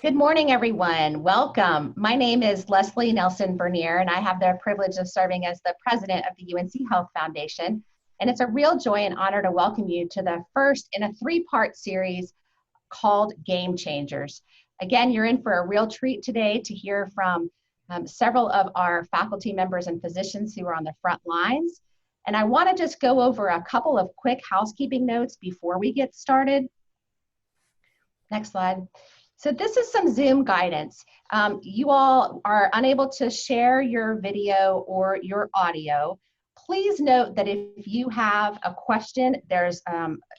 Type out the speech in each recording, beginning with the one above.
Good morning, everyone. Welcome. My name is Leslie Nelson Bernier, and I have the privilege of serving as the president of the UNC Health Foundation. And it's a real joy and honor to welcome you to the first in a three-part series called Game Changers. Again, you're in for a real treat today to hear from several of our faculty members and physicians who are on the front lines. And I want to just go over a couple of quick housekeeping notes before we get started. Next slide. So this is some Zoom guidance. You all are unable to share your video or your audio. Please note that if you have a question, there's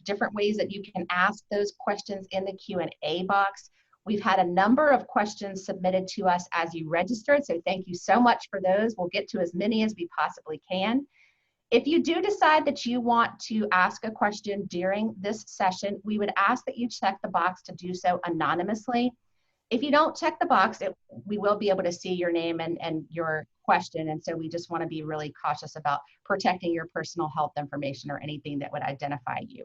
different ways that you can ask those questions in the Q&A box. We've had a number of questions submitted to us as you registered, so thank you so much for those. We'll get to as many as we possibly can. If you do decide that you want to ask a question during this session, we would ask that you check the box to do so anonymously. If you don't check the box, we will be able to see your name and your question, and so we just want to be really cautious about protecting your personal health information or anything that would identify you.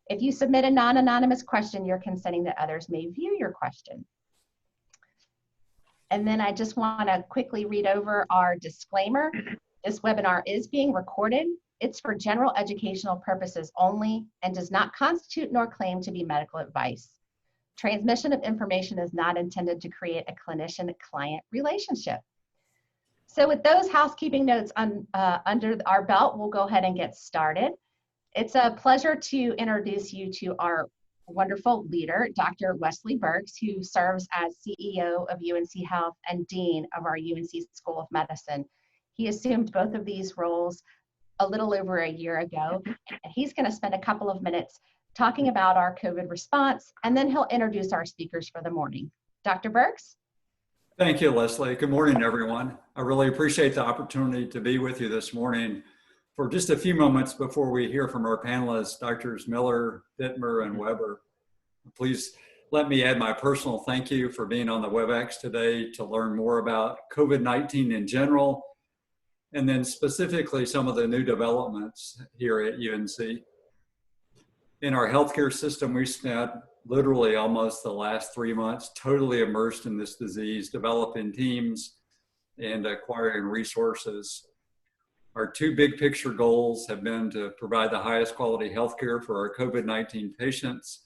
If you submit a non-anonymous question, you're consenting that others may view your question. And then I just want to quickly read over our disclaimer. This webinar is being recorded. It's for general educational purposes only and does not constitute nor claim to be medical advice. Transmission of information is not intended to create a clinician-client relationship. So with those housekeeping notes under our belt, we'll go ahead and get started. It's a pleasure to introduce you to our wonderful leader, Dr. Wesley Burks, who serves as CEO of UNC Health and Dean of our UNC School of Medicine. He assumed both of these roles a little over a year ago. And he's going to spend a couple of minutes talking about our COVID response, and then he'll introduce our speakers for the morning. Dr. Burks? Thank you, Leslie. Good morning, everyone. I really appreciate the opportunity to be with you this morning for just a few moments before we hear from our panelists, Drs. Miller, Dittmer, and Weber. Please let me add my personal thank you for being on the WebEx today to learn more about COVID-19 in general, and then specifically some of the new developments here at UNC. In our healthcare system, we spent literally almost the last 3 months totally immersed in this disease, developing teams and acquiring resources. Our two big picture goals have been to provide the highest quality healthcare for our COVID-19 patients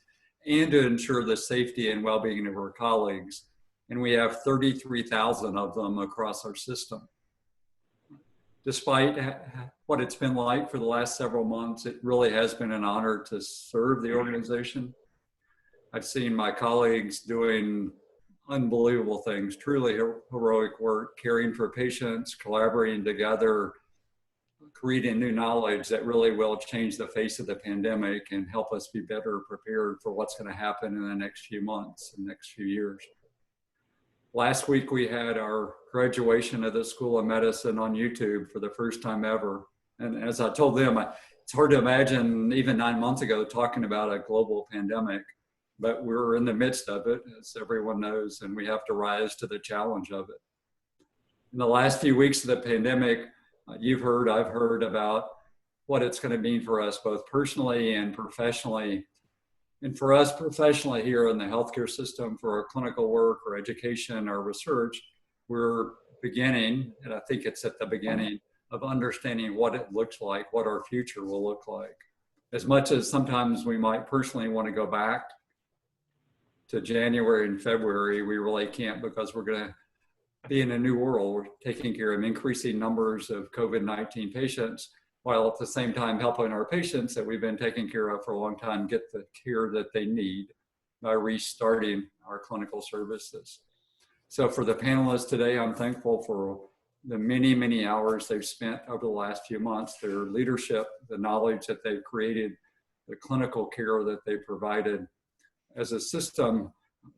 and to ensure the safety and well-being of our colleagues. And we have 33,000 of them across our system. Despite what it's been like for the last several months, it really has been an honor to serve the organization. I've seen my colleagues doing unbelievable things, truly heroic work, caring for patients, collaborating together, creating new knowledge that really will change the face of the pandemic and help us be better prepared for what's going to happen in the next few months and next few years. Last week, we had our graduation of the School of Medicine on YouTube for the first time ever. And as I told them, it's hard to imagine even 9 months ago talking about a global pandemic, but we're in the midst of it, as everyone knows, and we have to rise to the challenge of it. In the last few weeks of the pandemic, you've heard, I've heard about what it's going to mean for us both personally and professionally. And for us professionally here in the healthcare system, for our clinical work or education or research, we're beginning, and I think it's at the beginning, of understanding what it looks like, what our future will look like. As much as sometimes we might personally want to go back to January and February, we really can't, because we're going to be in a new world. We're taking care of increasing numbers of COVID-19 patients, while at the same time helping our patients that we've been taking care of for a long time get the care that they need by restarting our clinical services. So for the panelists today, I'm thankful for the many, many hours they've spent over the last few months, their leadership, the knowledge that they've created, the clinical care that they provided. As a system,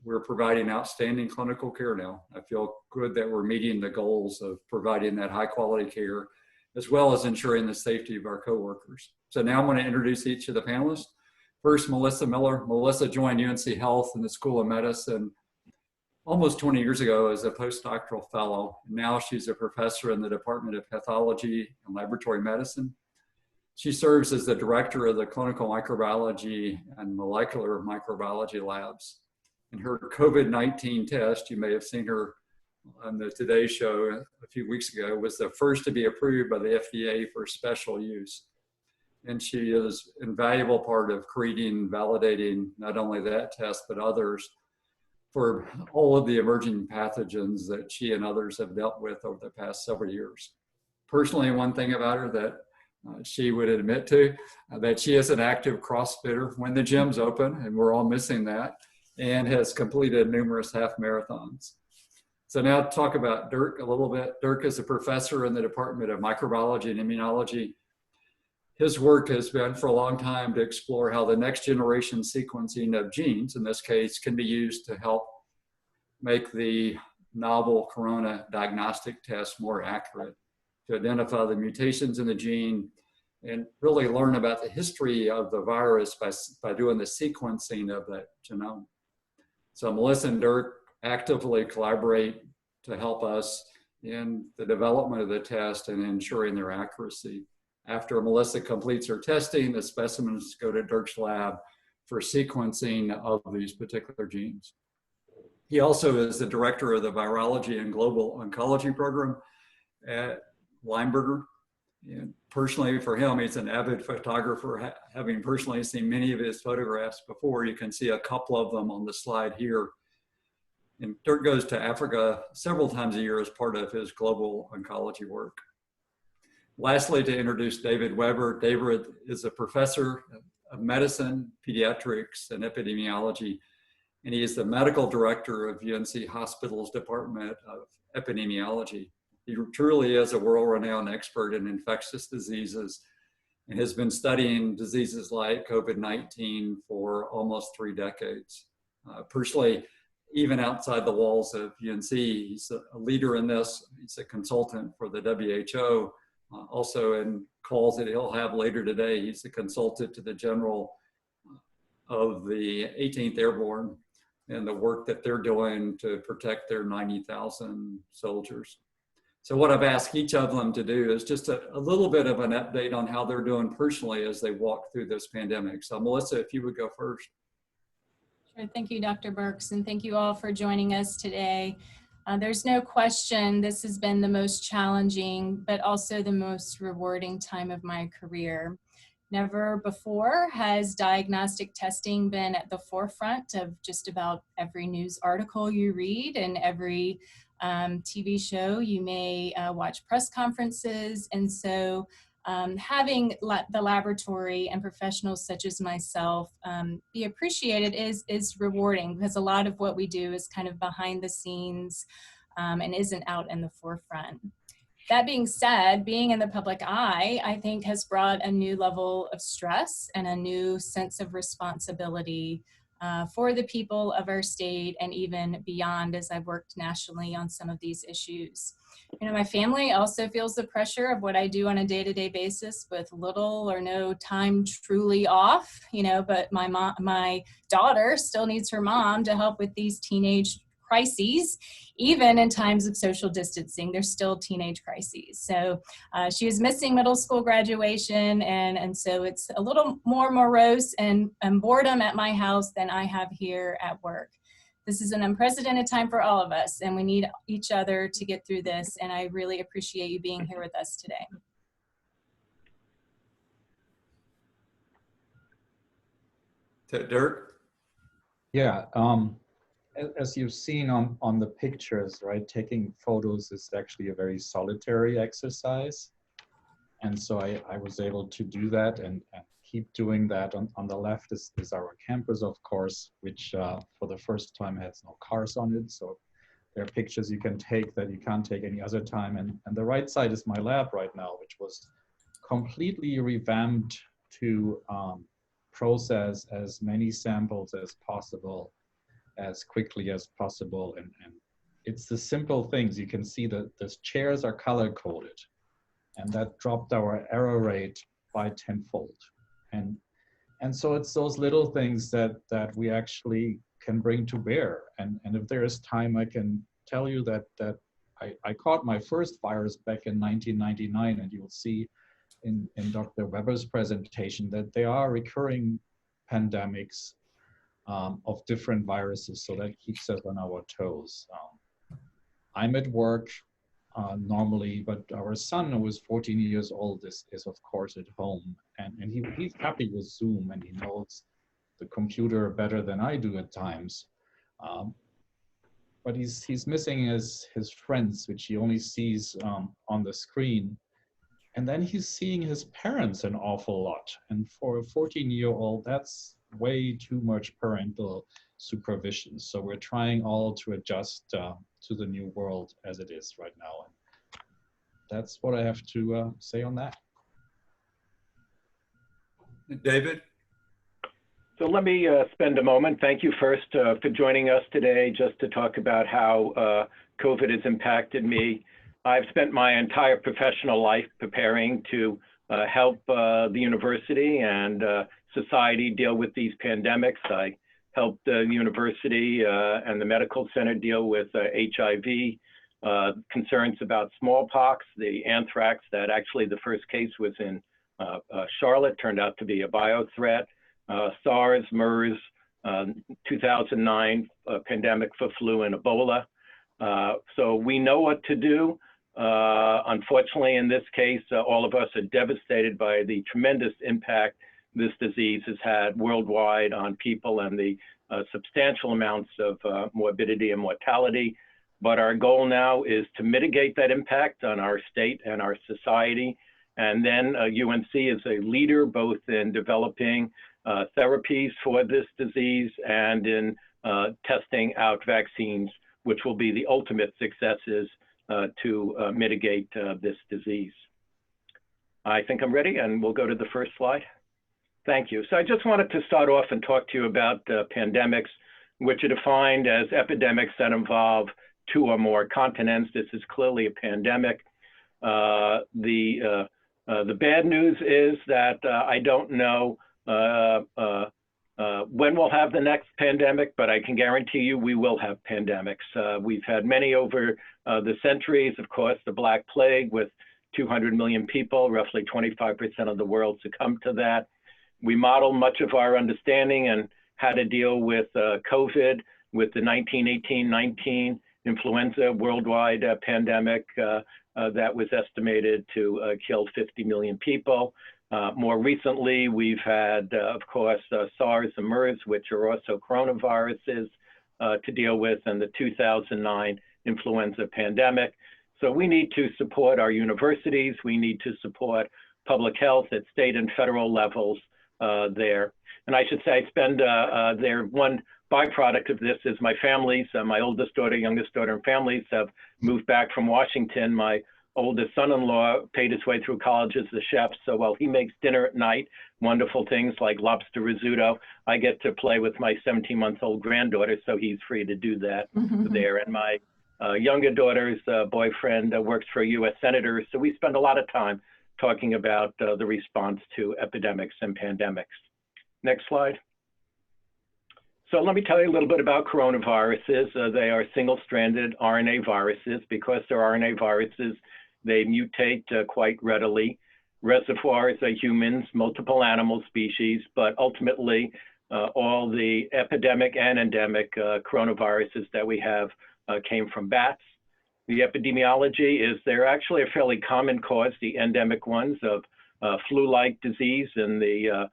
we're providing outstanding clinical care now. I feel good that we're meeting the goals of providing that high quality care, as well as ensuring the safety of our coworkers. So now I'm going to introduce each of the panelists. First, Melissa Miller. Melissa joined UNC Health in the School of Medicine almost 20 years ago as a postdoctoral fellow. Now she's a professor in the Department of Pathology and Laboratory Medicine. She serves as the director of the Clinical Microbiology and Molecular Microbiology Labs. And her COVID-19 test, you may have seen her on the Today Show a few weeks ago, was the first to be approved by the FDA for special use. And she is an invaluable part of creating and validating not only that test, but others for all of the emerging pathogens that she and others have dealt with over the past several years. Personally, one thing about her that she would admit to, that she is an active CrossFitter when the gym's open, and we're all missing that, and has completed numerous half marathons. So now to talk about Dirk a little bit. Dirk is a professor in the Department of Microbiology and Immunology. His work has been for a long time to explore how the next generation sequencing of genes, in this case, can be used to help make the novel corona diagnostic test more accurate, to identify the mutations in the gene and really learn about the history of the virus by doing the sequencing of that genome. So Melissa and Dirk actively collaborate to help us in the development of the test and ensuring their accuracy. After Melissa completes her testing, the specimens go to Dirk's lab for sequencing of these particular genes. He also is the director of the Virology and Global Oncology program at Weinberger. And personally, for him, he's an avid photographer, having personally seen many of his photographs before. You can see a couple of them on the slide here. And Dirk goes to Africa several times a year as part of his global oncology work. Lastly, to introduce David Weber. David is a professor of medicine, pediatrics, and epidemiology, and he is the medical director of UNC Hospital's Department of Epidemiology. He truly is a world-renowned expert in infectious diseases and has been studying diseases like COVID-19 for almost 3 decades. Personally, even outside the walls of UNC, he's a leader in this. He's a consultant for the WHO. Also in calls that he'll have later today, he's a consultant to the General of the 18th Airborne and the work that they're doing to protect their 90,000 soldiers. So what I've asked each of them to do is just a little bit of an update on how they're doing personally as they walk through this pandemic. So Melissa, if you would go first. Sure. Thank you, Dr. Burks, and thank you all for joining us today. There's no question this has been the most challenging, but also the most rewarding time of my career. Never before has diagnostic testing been at the forefront of just about every news article you read and every TV show. You may watch press conferences, and so having the laboratory and professionals such as myself be appreciated is rewarding, because a lot of what we do is kind of behind the scenes and isn't out in the forefront. That being said, being in the public eye, I think, has brought a new level of stress and a new sense of responsibility for the people of our state and even beyond, as I've worked nationally on some of these issues. You know, my family also feels the pressure of what I do on a day-to-day basis with little or no time truly off, you know, but my daughter still needs her mom to help with these teenage crises. Even in times of social distancing, there's still teenage crises. So she is missing middle school graduation, and so it's a little more morose and boredom at my house than I have here at work. This is an unprecedented time for all of us, and we need each other to get through this, and I really appreciate you being here with us today. Dirk? Yeah, as you've seen on the pictures, right, taking photos is actually a very solitary exercise. And so I was able to do that and keep doing that. On the left is our campus, of course, which for the first time has no cars on it. So there are pictures you can take that you can't take any other time. And the right side is my lab right now, which was completely revamped to process as many samples as possible, as quickly as possible. And it's the simple things. You can see that the chairs are color coded, and that dropped our error rate by 10-fold. And so it's those little things that we actually can bring to bear. And if there is time, I can tell you that I caught my first virus back in 1999, and you'll see in Dr. Weber's presentation that there are recurring pandemics of different viruses, so that keeps us on our toes. I'm at work normally, but our son, who is 14 years old, is of course at home, and he's happy with Zoom, and he knows the computer better than I do at times. But he's missing his friends, which he only sees on the screen. And then he's seeing his parents an awful lot. And for a 14-year-old, that's way too much parental supervision. So we're trying all to adjust to the new world as it is right now. And that's what I have to say on that. David? So let me spend a moment. Thank you first for joining us today, just to talk about how COVID has impacted me. I've spent my entire professional life preparing to help the university and society deal with these pandemics. I helped the university and the medical center deal with HIV, concerns about smallpox, the anthrax, that actually the first case was in Charlotte, turned out to be a bio threat. SARS, MERS, 2009 pandemic for flu and Ebola. So we know what to do. Unfortunately, in this case, all of us are devastated by the tremendous impact this disease has had worldwide on people and the substantial amounts of morbidity and mortality. But our goal now is to mitigate that impact on our state and our society. And then UNC is a leader both in developing therapies for this disease and in testing out vaccines, which will be the ultimate successes to mitigate this disease. I think I'm ready, and we'll go to the first slide. Thank you. So I just wanted to start off and talk to you about pandemics, which are defined as epidemics that involve 2 or more continents. This is clearly a pandemic. The bad news is that I don't know when we'll have the next pandemic, but I can guarantee you we will have pandemics. We've had many over the centuries. Of course, the Black Plague with 200 million people, roughly 25% of the world succumbed to that. We model much of our understanding and how to deal with COVID, with the 1918-19 influenza worldwide pandemic that was estimated to kill 50 million people. More recently, we've had, of course, SARS and MERS, which are also coronaviruses to deal with, and the 2009 influenza pandemic. So we need to support our universities. We need to support public health at state and federal levels there. And I should say I spend there, one byproduct of this is my families, my oldest daughter, youngest daughter, and families have moved back from Washington. My oldest son-in-law paid his way through college as a chef, so while he makes dinner at night, wonderful things like lobster risotto, I get to play with my 17-month-old granddaughter, so he's free to do that there. And my younger daughter's boyfriend works for a U.S. senator, so we spend a lot of time talking about the response to epidemics and pandemics. Next slide. So let me tell you a little bit about coronaviruses. They are single-stranded RNA viruses. Because they're RNA viruses, they mutate quite readily. Reservoirs are humans, multiple animal species, but ultimately all the epidemic and endemic coronaviruses that we have came from bats. The epidemiology is they're actually a fairly common cause, the endemic ones of flu-like disease in the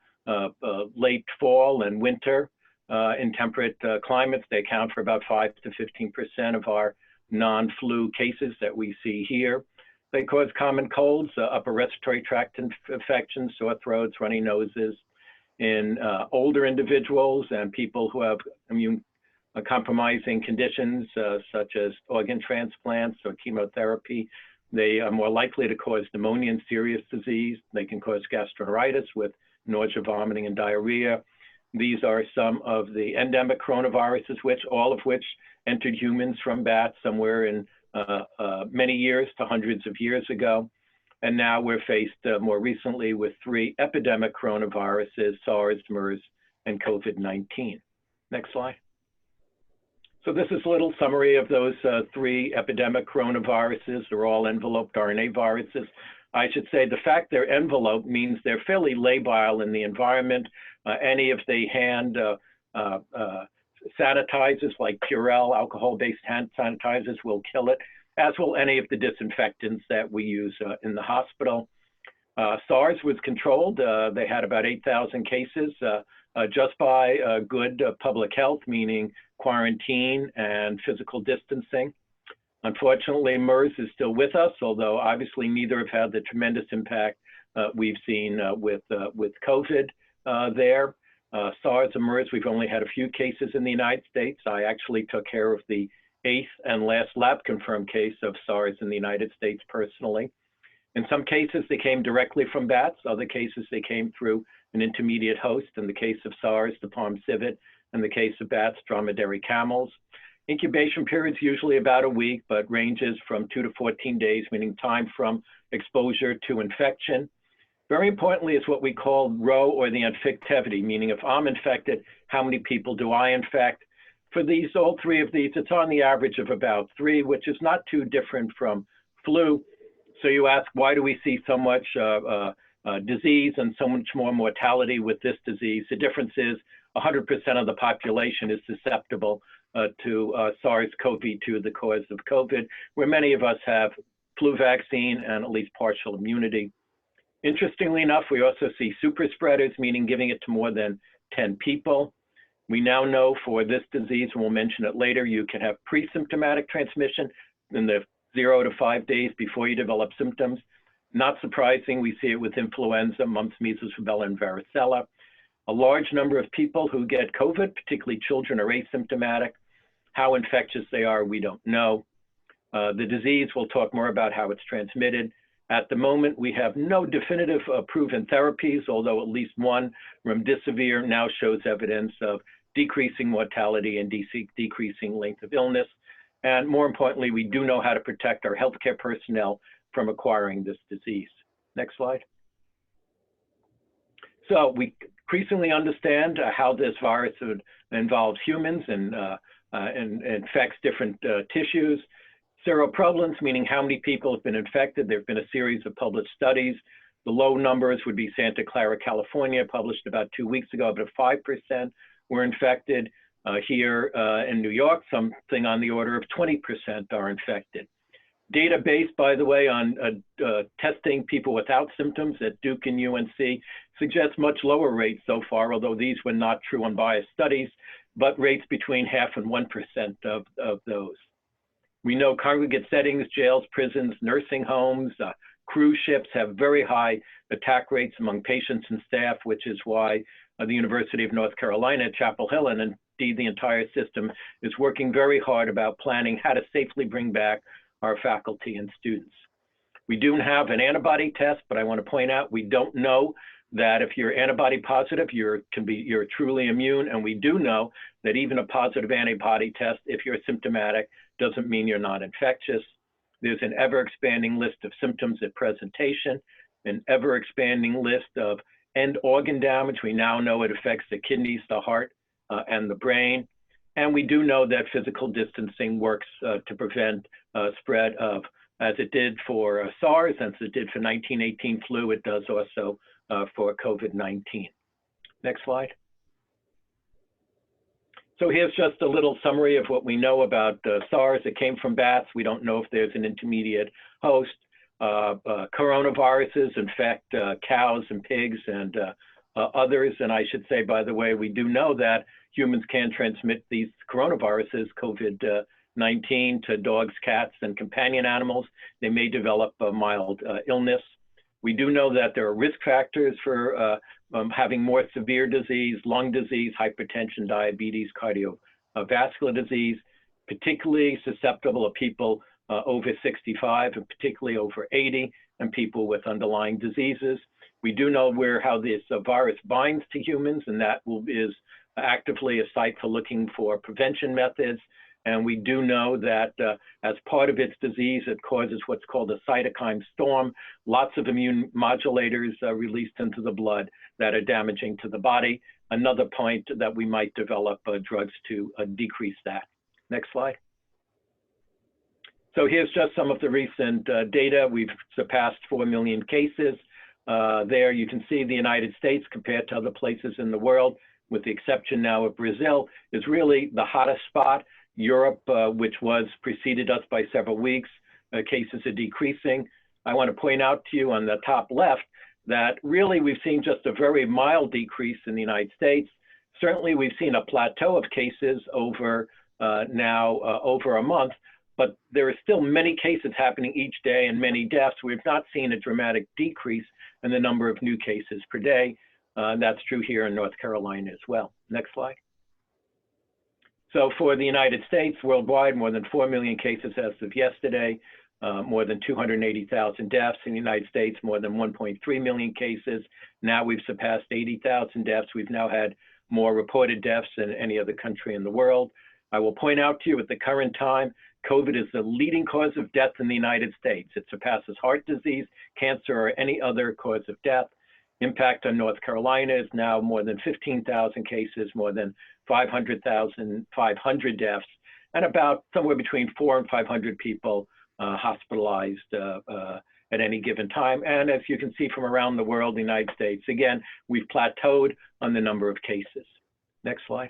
late fall and winter. In temperate climates, they account for about 5 to 15% of our non-flu cases that we see here. They cause common colds, upper respiratory tract infections, sore throats, runny noses in older individuals and people who have immune compromising conditions such as organ transplants or chemotherapy. They are more likely to cause pneumonia and serious disease. They can cause gastroenteritis with nausea, vomiting, and diarrhea. These are some of the endemic coronaviruses, all of which entered humans from bats somewhere in many years to hundreds of years ago. And now we're faced more recently with 3 epidemic coronaviruses, SARS, MERS, and COVID-19. Next slide. So this is a little summary of those 3 epidemic coronaviruses. They're all enveloped RNA viruses. I should say the fact they're enveloped means they're fairly labile in the environment. Any if they hand sanitizers like Purell, alcohol-based hand sanitizers will kill it, as will any of the disinfectants that we use in the hospital. SARS was controlled. They had about 8,000 cases just by good public health, meaning quarantine and physical distancing. Unfortunately, MERS is still with us, although obviously neither have had the tremendous impact we've seen with COVID there. SARS and MERS, we've only had a few cases in the United States. I actually took care of the 8th and last lab confirmed case of SARS in the United States personally. In some cases, they came directly from bats. Other cases, they came through an intermediate host. In the case of SARS, the palm civet. In the case of bats, dromedary camels. Incubation period's usually about a week, but ranges from 2 to 14 days, meaning time from exposure to infection. Very importantly is what we call rho, or the infectivity, meaning if I'm infected, how many people do I infect? For these, all three of these, it's on the average of about 3, which is not too different from flu. So you ask, why do we see so much disease and so much more mortality with this disease? The difference is 100% of the population is susceptible to SARS-CoV-2, the cause of COVID, where many of us have flu vaccine and at least partial immunity. Interestingly enough, we also see super spreaders, meaning giving it to more than 10 people. We now know for this disease, and we'll mention it later, you can have pre-symptomatic transmission in the 0 to 5 days before you develop symptoms. Not surprising, we see it with influenza, mumps, measles, rubella, and varicella. A large number of people who get COVID, particularly children, are asymptomatic. How infectious they are, we don't know. The disease, we'll talk more about how it's transmitted. At the moment, we have no definitive proven therapies, although at least one, remdesivir, now shows evidence of decreasing mortality and decreasing length of illness. And more importantly, we do know how to protect our healthcare personnel from acquiring this disease. Next slide. So we increasingly understand how this virus involves humans and infects different tissues. Seroprevalence, meaning how many people have been infected. There have been a series of published studies. The low numbers would be Santa Clara, California, published about 2 weeks ago, about 5% were infected. Here in New York, something on the order of 20% are infected. Data based, by the way, on testing people without symptoms at Duke and UNC suggests much lower rates so far, although these were not true unbiased studies, but rates between 0.5% and 1% of those. We know congregate settings, jails, prisons, nursing homes, cruise ships have very high attack rates among patients and staff, which is why the University of North Carolina at Chapel Hill, and indeed the entire system, is working very hard about planning how to safely bring back our faculty and students. We do have an antibody test, but I want to point out we don't know that if you're antibody positive, you're truly immune, and we do know that even a positive antibody test, if you're symptomatic, doesn't mean you're not infectious. There's an ever-expanding list of symptoms at presentation, an ever-expanding list of end organ damage. We now know it affects the kidneys, the heart, and the brain. And we do know that physical distancing works to prevent spread of, as it did for SARS, as it did for 1918 flu, it does also for COVID-19. Next slide. So here's just a little summary of what we know about SARS. It came from bats. We don't know if there's an intermediate host. Coronaviruses infect cows and pigs and others. And I should say, by the way, we do know that humans can transmit these coronaviruses, COVID-19, to dogs, cats, and companion animals. They may develop a mild illness. We do know that there are risk factors for having more severe disease, lung disease, hypertension, diabetes, cardiovascular disease, particularly susceptible of people over 65 and particularly over 80, and people with underlying diseases. We do know how this virus binds to humans, and that is actively a site for looking for prevention methods. And we do know that as part of its disease, it causes what's called a cytokine storm, lots of immune modulators released into the blood that are damaging to the body. Another point that we might develop drugs to decrease that. Next slide. So here's just some of the recent data. We've surpassed 4 million cases. There you can see the United States compared to other places in the world, with the exception now of Brazil, is really the hottest spot. Europe, which preceded us by several weeks, cases are decreasing. I want to point out to you on the top left that really we've seen just a very mild decrease in the United States. Certainly we've seen a plateau of cases over over a month, but there are still many cases happening each day and many deaths. We've not seen a dramatic decrease in the number of new cases per day. That's true here in North Carolina as well. Next slide. So for the United States, worldwide, more than 4 million cases as of yesterday, more than 280,000 deaths. In the United States, more than 1.3 million cases. Now we've surpassed 80,000 deaths. We've now had more reported deaths than any other country in the world. I will point out to you at the current time, COVID is the leading cause of death in the United States. It surpasses heart disease, cancer, or any other cause of death. Impact on North Carolina is now more than 15,000 cases, more than 500 deaths, and about somewhere between 400 and 500 people hospitalized at any given time. And as you can see from around the world, the United States, again, we've plateaued on the number of cases. Next slide.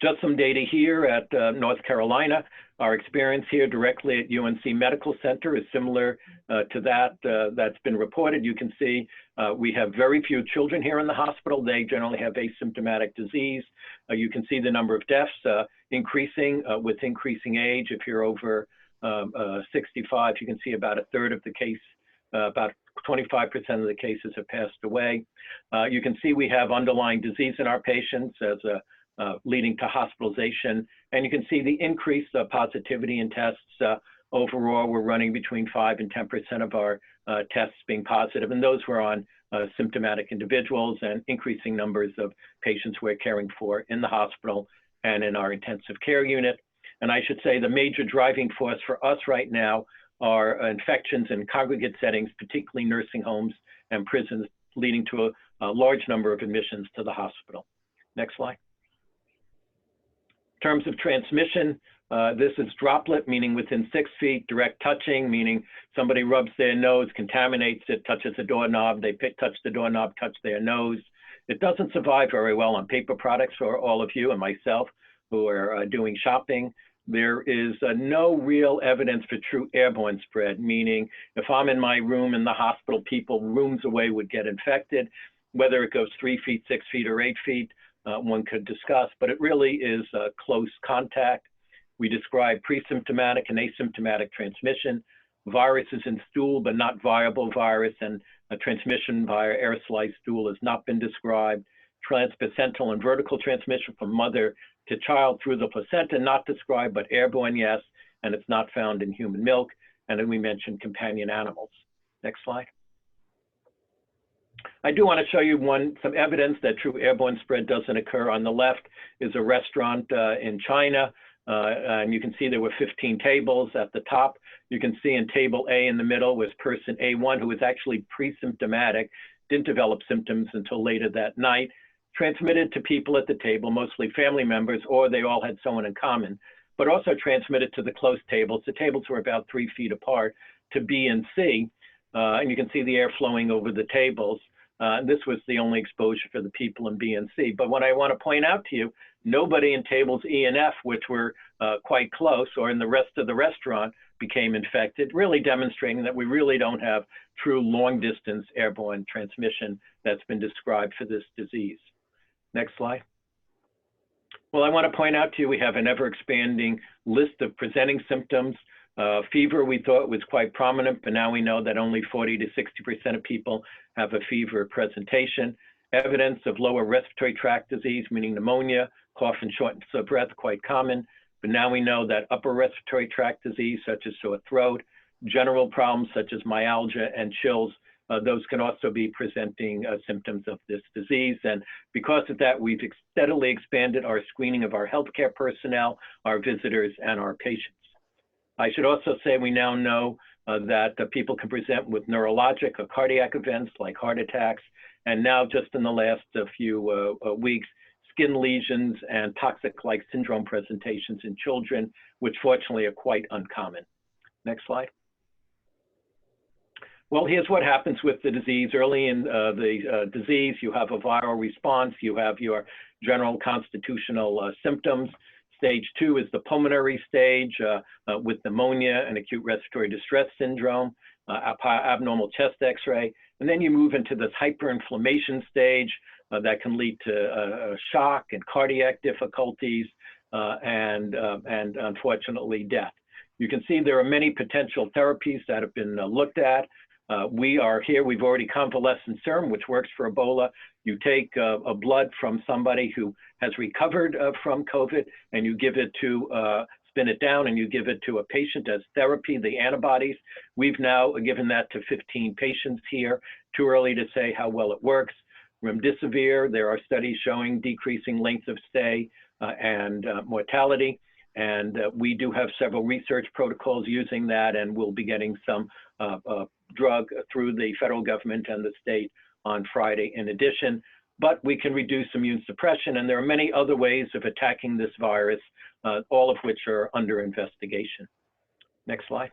Just some data here at North Carolina. Our experience here directly at UNC Medical Center is similar to that that's been reported. You can see we have very few children here in the hospital. They generally have asymptomatic disease. You can see the number of deaths increasing with increasing age. If you're over 65, you can see about a third of the case, about 25% of the cases have passed away. You can see we have underlying disease in our patients as leading to hospitalization. And you can see the increased positivity in tests. Overall, we're running between 5 and 10% of our tests being positive, and those were on symptomatic individuals, and increasing numbers of patients we're caring for in the hospital and in our intensive care unit. And I should say the major driving force for us right now are infections in congregate settings, particularly nursing homes and prisons, leading to a large number of admissions to the hospital. Next slide. In terms of transmission, this is droplet, meaning within 6 feet, direct touching, meaning somebody rubs their nose, contaminates it, touches the doorknob, they touch the doorknob, touch their nose. It doesn't survive very well on paper products for all of you and myself who are doing shopping. There is no real evidence for true airborne spread, meaning if I'm in my room in the hospital, people rooms away would get infected. Whether it goes 3 feet, 6 feet, or 8 feet, one could discuss, but it really is close contact. We describe pre-symptomatic and asymptomatic transmission. Viruses in stool, but not viable virus, and a transmission via aerosolized stool has not been described. Transplacental and vertical transmission from mother to child through the placenta, not described, but airborne, yes, and it's not found in human milk. And then we mentioned companion animals. Next slide. I do want to show you some evidence that true airborne spread doesn't occur. On the left is a restaurant in China, and you can see there were 15 tables at the top. You can see in table A in the middle was person A1, who was actually pre-symptomatic, didn't develop symptoms until later that night, transmitted to people at the table, mostly family members, or they all had someone in common, but also transmitted to the close tables. The tables were about 3 feet apart, to B and C, and you can see the air flowing over the tables. This was the only exposure for the people in B and C. But what I want to point out to you, nobody in tables E and F, which were quite close, or in the rest of the restaurant, became infected, really demonstrating that we really don't have true long-distance airborne transmission that's been described for this disease. Next slide. Well, I want to point out to you, we have an ever-expanding list of presenting symptoms. Fever, we thought was quite prominent, but now we know that only 40 to 60% of people have a fever presentation. Evidence of lower respiratory tract disease, meaning pneumonia, cough and shortness of breath, quite common. But now we know that upper respiratory tract disease, such as sore throat, general problems such as myalgia and chills, those can also be presenting symptoms of this disease. And because of that, we've steadily expanded our screening of our healthcare personnel, our visitors, and our patients. I should also say we now know that people can present with neurologic or cardiac events like heart attacks, and now just in the last few weeks, skin lesions and toxic-like syndrome presentations in children, which fortunately are quite uncommon. Next slide. Well, here's what happens with the disease. Early in the disease, you have a viral response. You have your general constitutional symptoms. Stage 2 is the pulmonary stage with pneumonia and acute respiratory distress syndrome, abnormal chest x-ray. And then you move into this hyperinflammation stage that can lead to shock and cardiac difficulties and unfortunately death. You can see there are many potential therapies that have been looked at. We are here, we've already convalescent serum, which works for Ebola. You take a blood from somebody who has recovered from COVID and you give it to, spin it down and you give it to a patient as therapy, the antibodies. We've now given that to 15 patients here. Too early to say how well it works. Remdesivir, there are studies showing decreasing length of stay and mortality. And we do have several research protocols using that, and we'll be getting some drug through the federal government and the state on Friday in addition. But we can reduce immune suppression, and there are many other ways of attacking this virus, all of which are under investigation. Next slide.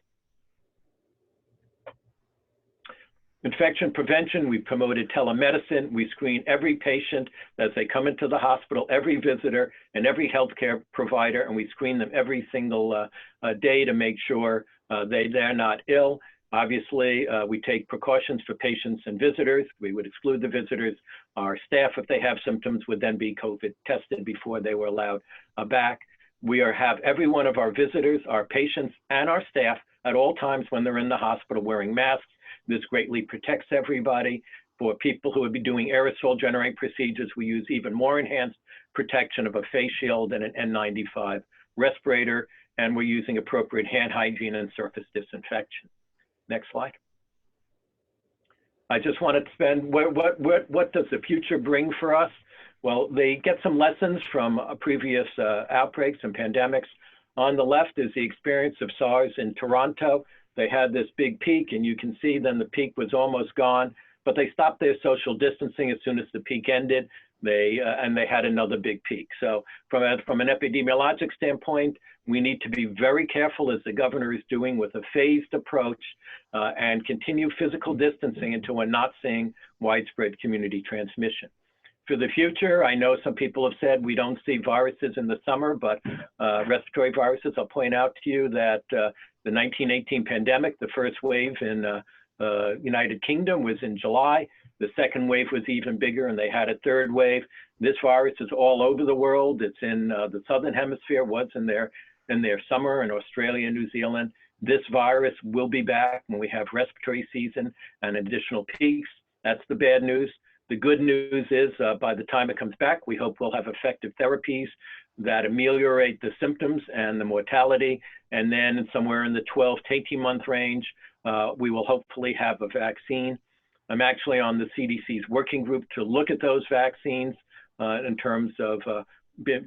Infection prevention, we promoted telemedicine. We screen every patient as they come into the hospital, every visitor and every healthcare provider, and we screen them every single day to make sure they're not ill. Obviously, we take precautions for patients and visitors. We would exclude the visitors. Our staff, if they have symptoms, would then be COVID tested before they were allowed back. We have every one of our visitors, our patients, and our staff at all times when they're in the hospital wearing masks. This greatly protects everybody. For people who would be doing aerosol generating procedures, we use even more enhanced protection of a face shield and an N95 respirator, and we're using appropriate hand hygiene and surface disinfection. Next slide. I just wanted to spend, what does the future bring for us? Well, they get some lessons from previous outbreaks and pandemics. On the left is the experience of SARS in Toronto. They had this big peak, and you can see then the peak was almost gone, but they stopped their social distancing as soon as the peak ended. And they had another big peak. So from an epidemiologic standpoint, we need to be very careful, as the governor is doing, with a phased approach and continue physical distancing until we're not seeing widespread community transmission. For the future, I know some people have said we don't see viruses in the summer, but respiratory viruses, I'll point out to you that the 1918 pandemic, the first wave in United Kingdom was in July. The second wave was even bigger, and they had a third wave. This virus is all over the world. It's in the southern hemisphere, was in their summer in Australia and New Zealand. This virus will be back when we have respiratory season and additional peaks. That's the bad news. The good news is by the time it comes back, we hope we'll have effective therapies that ameliorate the symptoms and the mortality. And then somewhere in the 12 to 18 month range, we will hopefully have a vaccine. I'm actually on the CDC's working group to look at those vaccines in terms of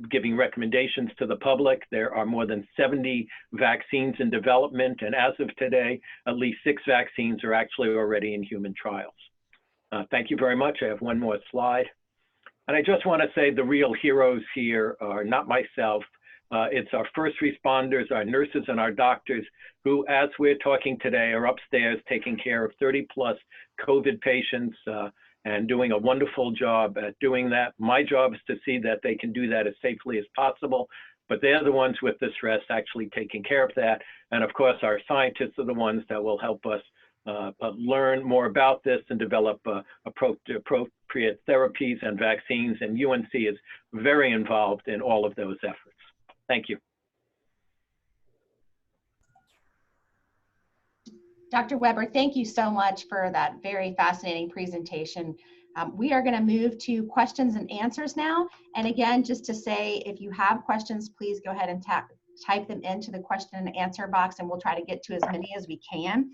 giving recommendations to the public. There are more than 70 vaccines in development, and as of today, at least 6 vaccines are actually already in human trials. Thank you very much. I have one more slide. And I just want to say the real heroes here are not myself. It's our first responders, our nurses, and our doctors who, as we're talking today, are upstairs taking care of 30+ COVID patients and doing a wonderful job at doing that. My job is to see that they can do that as safely as possible, but they're the ones with the stress actually taking care of that. And of course, our scientists are the ones that will help us learn more about this and develop appropriate therapies and vaccines. And UNC is very involved in all of those efforts. Thank you. Dr. Weber, thank you so much for that very fascinating presentation. We are going to move to questions and answers now. And again, just to say, if you have questions, please go ahead and type them into the question and answer box, and we'll try to get to as many as we can.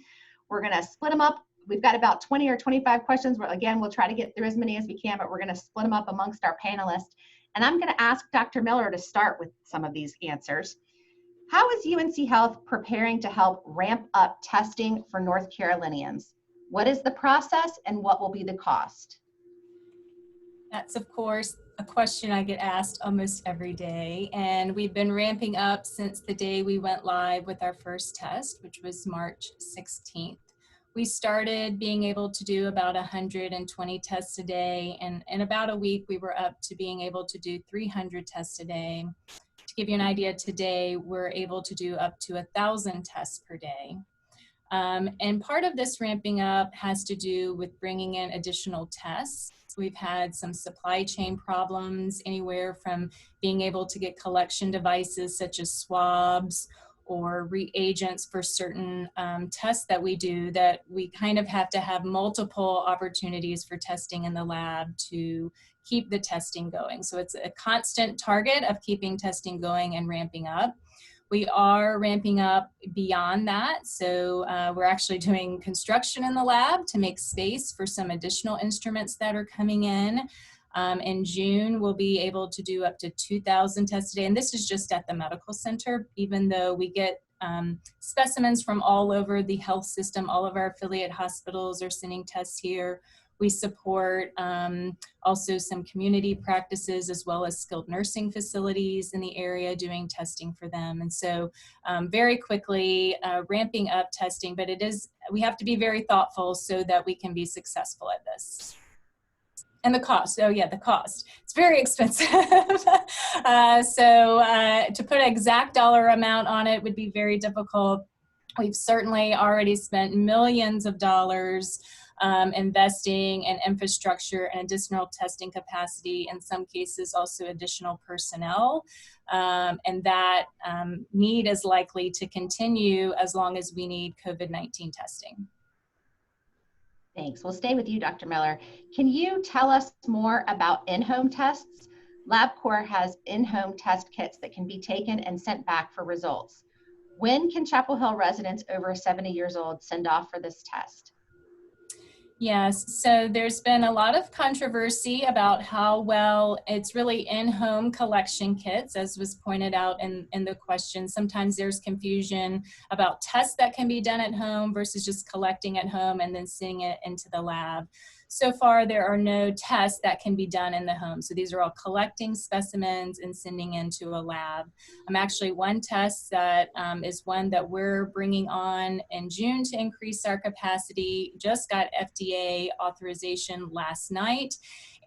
We're going to split them up. We've got about 20 or 25 questions. Again, we'll try to get through as many as we can, but we're going to split them up amongst our panelists. And I'm going to ask Dr. Miller to start with some of these answers. How is UNC Health preparing to help ramp up testing for North Carolinians? What is the process and what will be the cost? That's, of course, a question I get asked almost every day. And we've been ramping up since the day we went live with our first test, which was March 16th. We started being able to do about 120 tests a day, and in about a week, we were up to being able to do 300 tests a day. To give you an idea, today, we're able to do up to 1,000 tests per day. And part of this ramping up has to do with bringing in additional tests. We've had some supply chain problems, anywhere from being able to get collection devices such as swabs or reagents for certain tests that we do, that we kind of have to have multiple opportunities for testing in the lab to keep the testing going. So it's a constant target of keeping testing going and ramping up. We are ramping up beyond that. So we're actually doing construction in the lab to make space for some additional instruments that are coming in. In June, we'll be able to do up to 2,000 tests a day. And this is just at the medical center, even though we get specimens from all over the health system. All of our affiliate hospitals are sending tests here. We support also some community practices as well as skilled nursing facilities in the area doing testing for them. And so very quickly ramping up testing, but we have to be very thoughtful so that we can be successful at this. And the cost, oh yeah, the cost. It's very expensive. To put an exact dollar amount on it would be very difficult. We've certainly already spent millions of dollars investing in infrastructure and additional testing capacity, in some cases also additional personnel. And that need is likely to continue as long as we need COVID-19 testing. Thanks. We'll stay with you, Dr. Miller. Can you tell us more about in-home tests? LabCorp has in-home test kits that can be taken and sent back for results. When can Chapel Hill residents over 70 years old send off for this test? Yes, so there's been a lot of controversy about how well it's really in-home collection kits, as was pointed out in the question. Sometimes there's confusion about tests that can be done at home versus just collecting at home and then sending it into the lab. So far, there are no tests that can be done in the home. So these are all collecting specimens and sending into a lab. Actually, one test that is one that we're bringing on in June to increase our capacity, just got FDA authorization last night,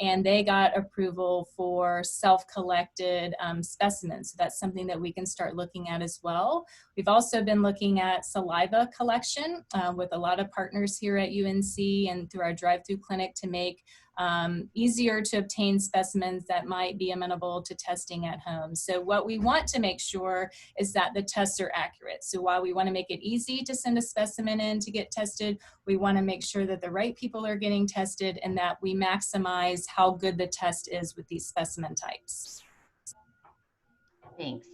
and they got approval for self-collected specimens. So that's something that we can start looking at as well. We've also been looking at saliva collection with a lot of partners here at UNC and through our drive-through clinic to make easier to obtain specimens that might be amenable to testing at home. So what we want to make sure is that the tests are accurate. So while we want to make it easy to send a specimen in to get tested, we want to make sure that the right people are getting tested and that we maximize how good the test is with these specimen types. Thanks.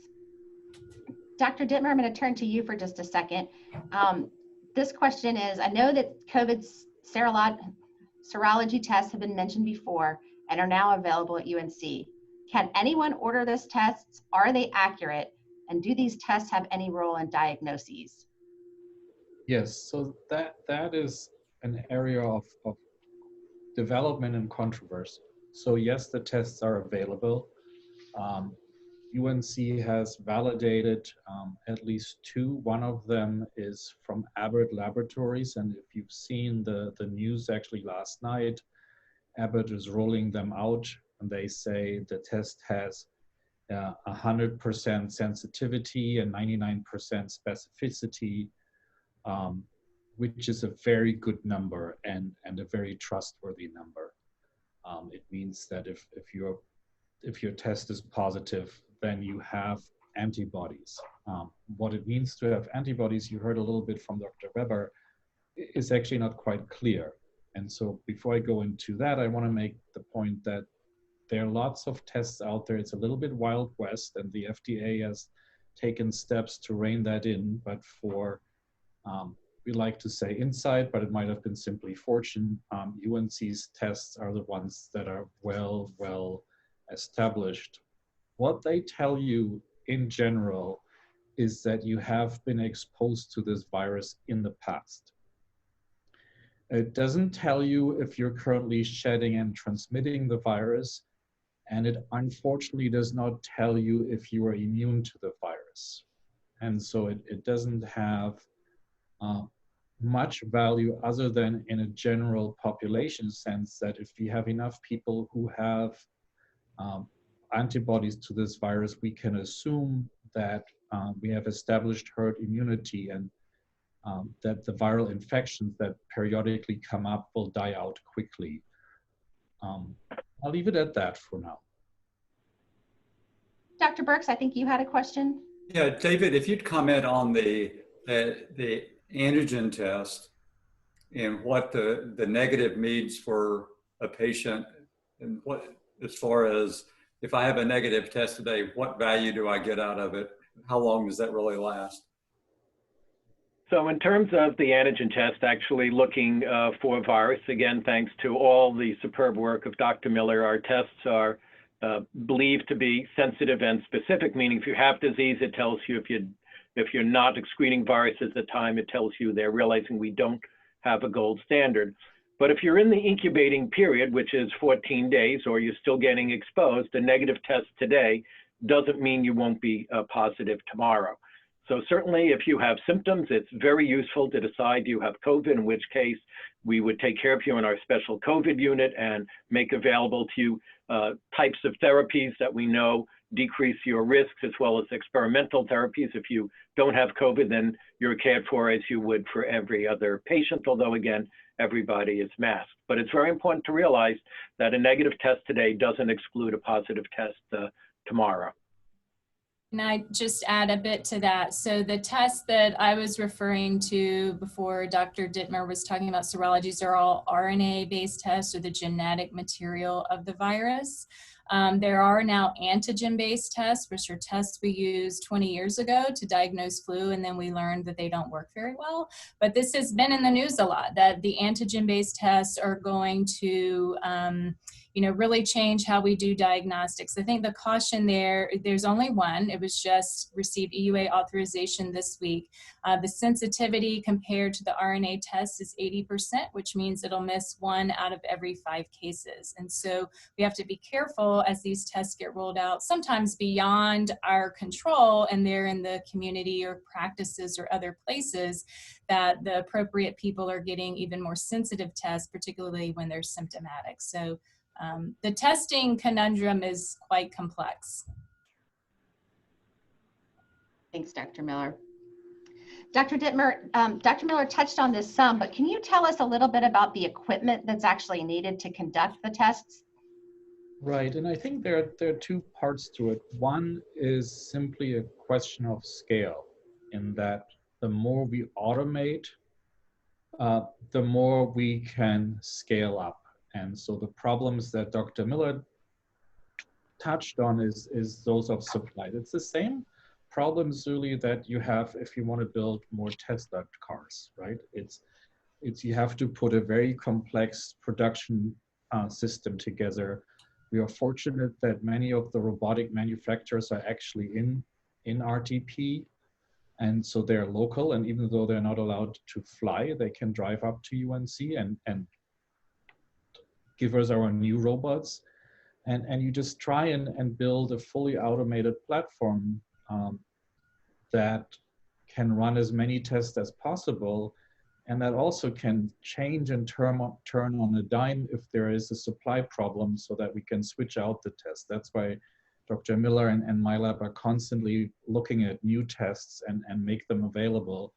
Dr. Dittmer, I'm going to turn to you for just a second. This question is, I know that COVID serology tests have been mentioned before and are now available at UNC. Can anyone order those tests? Are they accurate? And do these tests have any role in diagnoses? Yes, so that is an area of development and controversy. So yes, the tests are available. UNC has validated at least two. One of them is from Abbott Laboratories, and if you've seen the news actually last night, Abbott is rolling them out, and they say the test has 100% sensitivity and 99% specificity, which is a very good number and a very trustworthy number. It means that if your test is positive, then you have antibodies. What it means to have antibodies, you heard a little bit from Dr. Weber, is actually not quite clear. And so before I go into that, I want to make the point that there are lots of tests out there. It's a little bit Wild West, and the FDA has taken steps to rein that in, but for, we like to say insight, but it might have been simply fortune. UNC's tests are the ones that are well established. What they tell you in general is that you have been exposed to this virus in the past. It doesn't tell you if you're currently shedding and transmitting the virus, and it unfortunately does not tell you if you are immune to the virus. And so it doesn't have much value other than in a general population sense, that if we have enough people who have antibodies to this virus, we can assume that we have established herd immunity, and that the viral infections that periodically come up will die out quickly. I'll leave it at that for now. Dr. Birx, I think you had a question. Yeah, David, if you'd comment on the antigen test and what the negative means for a patient, and what, as far as if I have a negative test today, what value do I get out of it? How long does that really last? So in terms of the antigen test, actually looking for virus, again, thanks to all the superb work of Dr. Miller, our tests are believed to be sensitive and specific, meaning if you have disease, it tells you. If you're not excreting viruses at the time, it tells you they're realizing we don't have a gold standard. But if you're in the incubating period, which is 14 days, or you're still getting exposed, a negative test today doesn't mean you won't be positive tomorrow. So certainly if you have symptoms, it's very useful to decide you have COVID, in which case we would take care of you in our special COVID unit and make available to you types of therapies that we know decrease your risks, as well as experimental therapies. If you don't have COVID, then you're cared for as you would for every other patient, although again, everybody is masked. But it's very important to realize that a negative test today doesn't exclude a positive test tomorrow. And I just add a bit to that. So the tests that I was referring to before Dr. Dittmer was talking about serologies are all RNA-based tests, or the genetic material of the virus. There are now antigen-based tests, which are tests we used 20 years ago to diagnose flu, and then we learned that they don't work very well. But this has been in the news a lot, that the antigen-based tests are going to really change how we do diagnostics. I think the caution there's only one. It was just received EUA authorization this week. The sensitivity compared to the RNA test is 80%, which means it'll miss 1 out of every 5 cases. And so we have to be careful as these tests get rolled out, sometimes beyond our control, and they're in the community or practices or other places, that the appropriate people are getting even more sensitive tests, particularly when they're symptomatic. So the testing conundrum is quite complex. Thanks, Dr. Miller. Dr. Dittmer, Dr. Miller touched on this some, but can you tell us a little bit about the equipment that's actually needed to conduct the tests? Right, and I think there are 2 parts to it. One is simply a question of scale, in that the more we automate, the more we can scale up. And so the problems that Dr. Miller touched on is those of supply. It's the same problems really that you have if you want to build more Tesla cars, right? It's you have to put a very complex production system together. We are fortunate that many of the robotic manufacturers are actually in RTP, and so they're local, and even though they're not allowed to fly, they can drive up to UNC and give us our new robots. And you just try and build a fully automated platform that can run as many tests as possible, and that also can change and turn on a dime if there is a supply problem, so that we can switch out the test. That's why Dr. Miller and my lab are constantly looking at new tests and make them available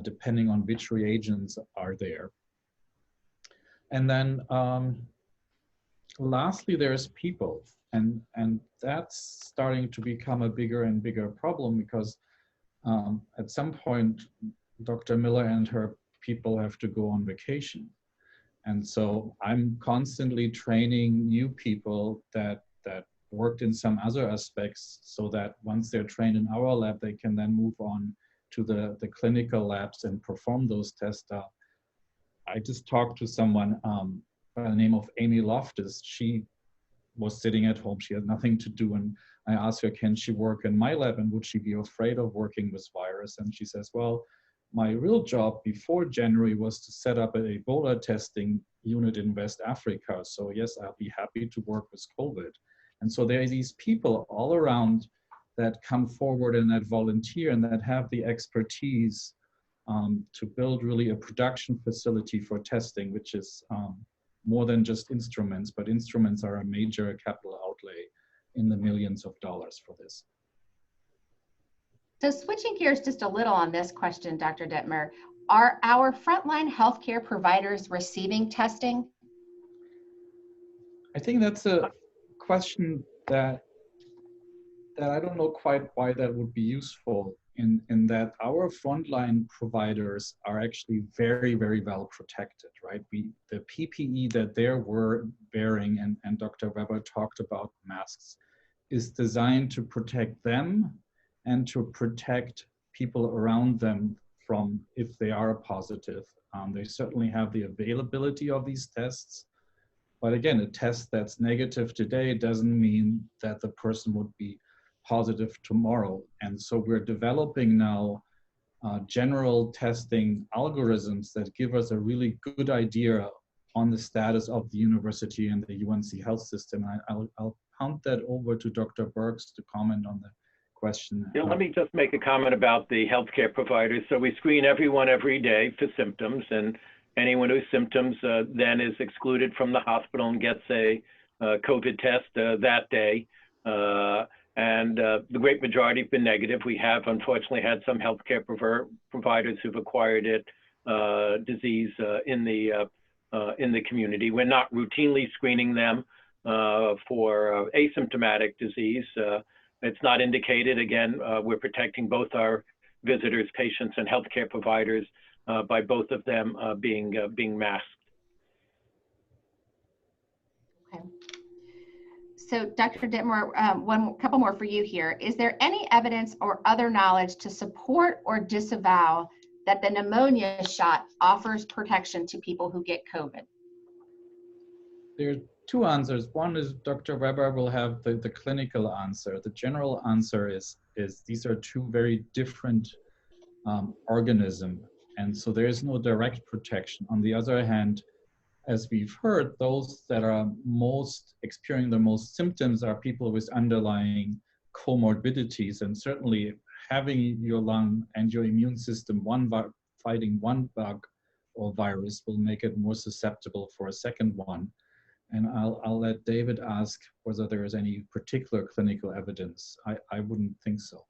depending on which reagents are there. And then lastly, there's people, and that's starting to become a bigger and bigger problem, because at some point, Dr. Miller and her people have to go on vacation. And so I'm constantly training new people that worked in some other aspects, so that once they're trained in our lab, they can then move on to the clinical labs and perform those tests. I just talked to someone by the name of Amy Loftus. She was sitting at home, she had nothing to do, and I asked her, can she work in my lab, and would she be afraid of working with virus? And she says, well, my real job before January was to set up an Ebola testing unit in West Africa. So yes, I'll be happy to work with COVID. And so there are these people all around that come forward and that volunteer and that have the expertise to build really a production facility for testing, which is more than just instruments, but instruments are a major capital outlay in the millions of dollars for this. So switching gears just a little on this question, Dr. Dittmer, are our frontline healthcare providers receiving testing? I think that's a question that I don't know quite why that would be useful in that our frontline providers are actually very, very well protected, right? The PPE that they're wearing, and Dr. Weber talked about masks, is designed to protect them and to protect people around them from if they are positive. They certainly have the availability of these tests. But again, a test that's negative today doesn't mean that the person would be positive tomorrow. And so we're developing now general testing algorithms that give us a really good idea on the status of the university and the UNC Health system. I'll punt that over to Dr. Burks to comment on the question. Yeah, let me just make a comment about the healthcare providers. So we screen everyone every day for symptoms, and anyone who's symptoms then is excluded from the hospital and gets a COVID test that day. And the great majority have been negative. We have unfortunately had some healthcare providers who've acquired disease in the community. We're not routinely screening them for asymptomatic disease. It's not indicated. Again, we're protecting both our visitors, patients, and healthcare providers by both of them being masked. Okay. So Dr. Dittmer, couple more for you here. Is there any evidence or other knowledge to support or disavow that the pneumonia shot offers protection to people who get COVID? There are two answers. One is Dr. Weber will have the clinical answer. The general answer is these are two very different organisms, and so there is no direct protection. On the other hand, as we've heard, those that are experiencing the most symptoms are people with underlying comorbidities, and certainly having your lung and your immune system fighting one bug or virus will make it more susceptible for a second one. And I'll let David ask whether there is any particular clinical evidence. I wouldn't think so.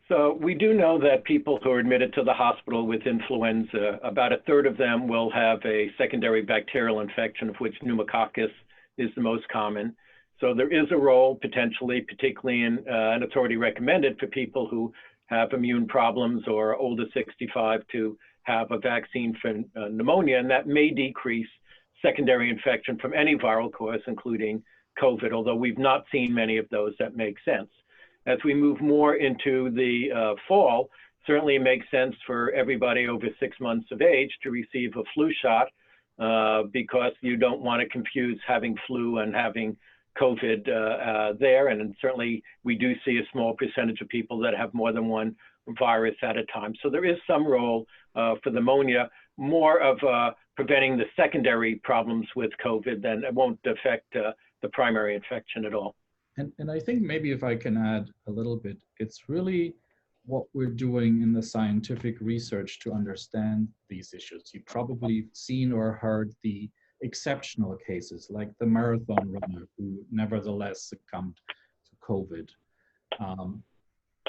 So we do know that people who are admitted to the hospital with influenza, about a third of them will have a secondary bacterial infection, of which pneumococcus is the most common. So there is a role potentially, particularly and it's already recommended for people who have immune problems or are older 65 to have a vaccine for pneumonia, and that may decrease secondary infection from any viral cause, including COVID, although we've not seen many of those. That makes sense. As we move more into the fall, certainly it makes sense for everybody over 6 months of age to receive a flu shot because you don't want to confuse having flu and having COVID there. And certainly we do see a small percentage of people that have more than one virus at a time. So there is some role for pneumonia, more of preventing the secondary problems with COVID than it won't affect the primary infection at all. And I think maybe if I can add a little bit, it's really what we're doing in the scientific research to understand these issues. You've probably seen or heard the exceptional cases, like the marathon runner who nevertheless succumbed to COVID.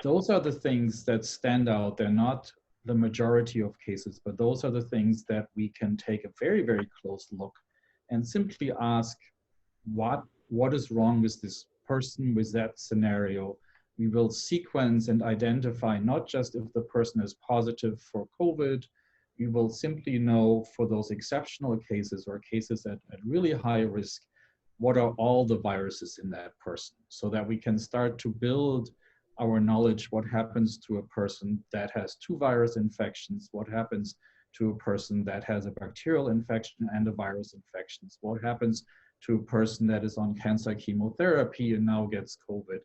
Those are the things that stand out. They're not the majority of cases, but those are the things that we can take a very, very close look and simply ask, what is wrong with this person, with that scenario? We will sequence and identify not just if the person is positive for COVID, we will simply know for those exceptional cases or cases at really high risk, what are all the viruses in that person, so that we can start to build our knowledge, what happens to a person that has 2 virus infections, what happens to a person that has a bacterial infection and a virus infection, what happens to a person that is on cancer chemotherapy and now gets COVID.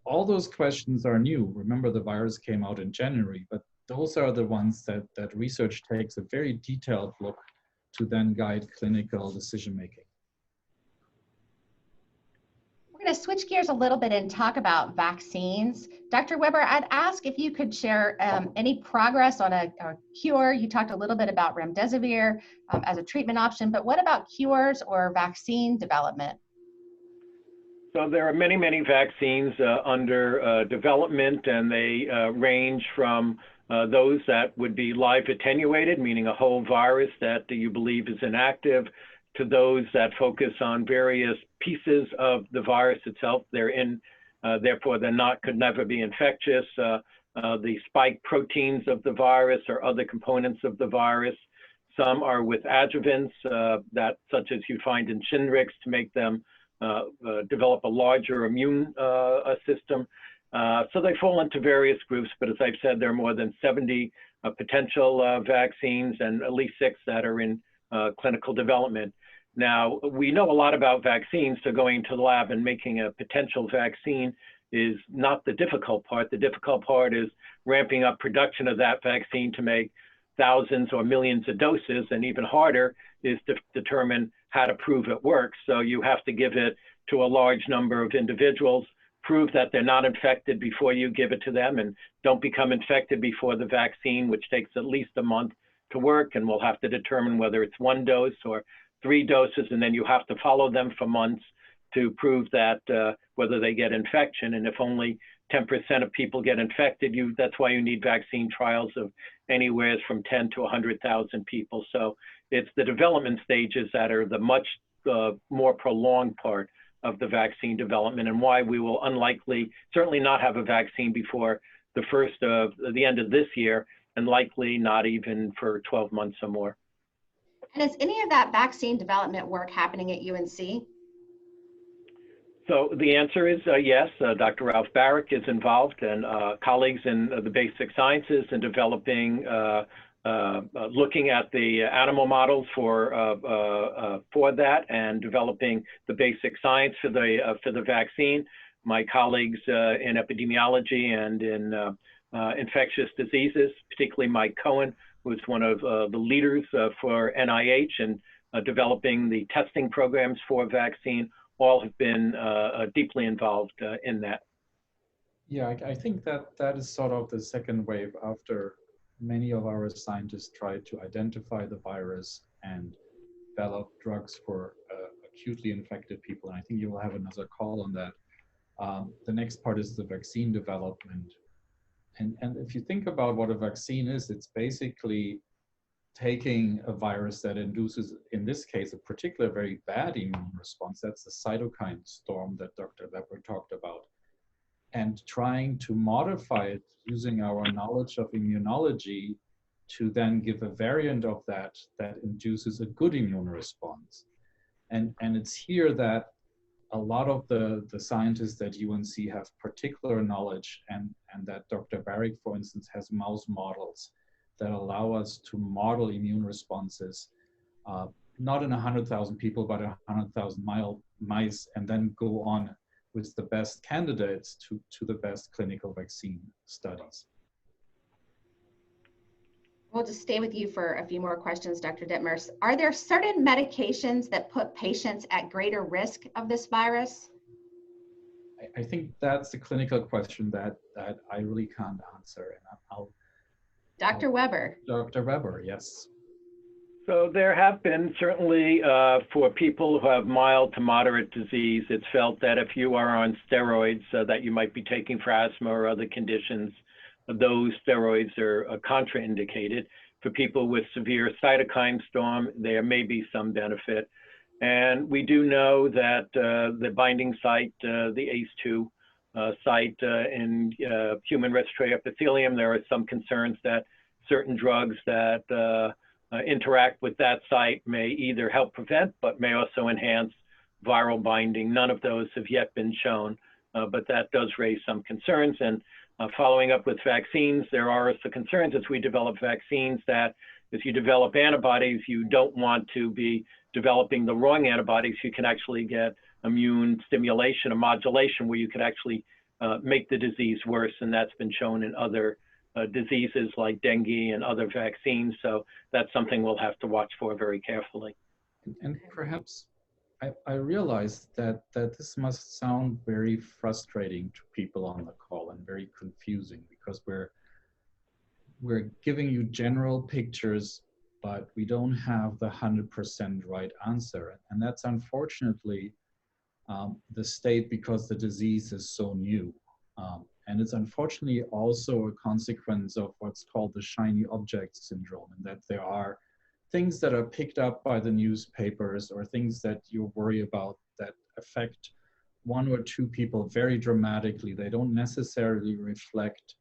All those questions are new. Remember, the virus came out in January, but those are the ones that research takes a very detailed look to then guide clinical decision-making. We're We're going to switch gears a little bit and talk about vaccines. Dr. Weber, I'd ask if you could share any progress on a cure. You talked a little bit about remdesivir as a treatment option, but what about cures or vaccine development? So there are many, many vaccines under development, and they range from those that would be live attenuated, meaning a whole virus that you believe is inactive, to those that focus on various pieces of the virus itself. They're in, therefore they're not, could never be infectious. The spike proteins of the virus or other components of the virus. Some are with adjuvants, that such as you find in Shingrix, to make them develop a larger immune system. So they fall into various groups, but as I've said, there are more than 70 potential vaccines and at least 6 that are in clinical development. Now, we know a lot about vaccines, so going to the lab and making a potential vaccine is not the difficult part. The difficult part is ramping up production of that vaccine to make thousands or millions of doses, and even harder is to determine how to prove it works. So you have to give it to a large number of individuals, prove that they're not infected before you give it to them, and don't become infected before the vaccine, which takes at least a month to work, and we'll have to determine whether it's 1 dose or 3 doses, and then you have to follow them for months to prove that whether they get infection. And if only 10% of people get infected, that's why you need vaccine trials of anywhere from 10 to 100,000 people. So it's the development stages that are the much more prolonged part of the vaccine development, and why we will certainly not have a vaccine before the end of this year, and likely not even for 12 months or more. And is any of that vaccine development work happening at UNC? So the answer is yes. Dr. Ralph Barrick is involved, and colleagues in the basic sciences in developing, looking at the animal models for that, and developing the basic science for the vaccine. My colleagues in epidemiology and in infectious diseases, particularly Mike Cohen, who's one of the leaders for NIH and developing the testing programs for vaccine, all have been deeply involved in that. Yeah, I think that is sort of the second wave after many of our scientists tried to identify the virus and develop drugs for acutely infected people. And I think you will have another call on that. The next part is the vaccine development. And if you think about what a vaccine is, it's basically taking a virus that induces, in this case, a particular very bad immune response. That's the cytokine storm that Dr. Weber talked about, and trying to modify it using our knowledge of immunology to then give a variant of that induces a good immune response. And it's here that a lot of the scientists at UNC have particular knowledge, and that Dr. Barrick, for instance, has mouse models that allow us to model immune responses, not in 100,000 people, but 100,000 mice, and then go on with the best candidates to the best clinical vaccine studies. We'll just stay with you for a few more questions, Dr. Dittmer. Are there certain medications that put patients at greater risk of this virus? I think that's the clinical question that I really can't answer. And Dr. Weber. Dr. Weber, yes. So there have been, certainly for people who have mild to moderate disease, it's felt that if you are on steroids that you might be taking for asthma or other conditions, those steroids are contraindicated. For people with severe cytokine storm, there may be some benefit. And we do know that the binding site, the ACE2 site in human respiratory epithelium, there are some concerns that certain drugs that interact with that site may either help prevent, but may also enhance viral binding. None of those have yet been shown, but that does raise some concerns. And following up with vaccines, there are also concerns as we develop vaccines that if you develop antibodies, you don't want to be developing the wrong antibodies. You can actually get immune stimulation or modulation where you could actually make the disease worse, and that's been shown in other diseases like dengue and other vaccines. So that's something we'll have to watch for very carefully. And perhaps I realized that this must sound very frustrating to people on the call and very confusing, because we're giving you general pictures, but we don't have the 100% right answer. And that's unfortunately the state, because the disease is so new. And it's unfortunately also a consequence of what's called the shiny object syndrome, and that there are things that are picked up by the newspapers or things that you worry about that affect one or two people very dramatically. They don't necessarily reflect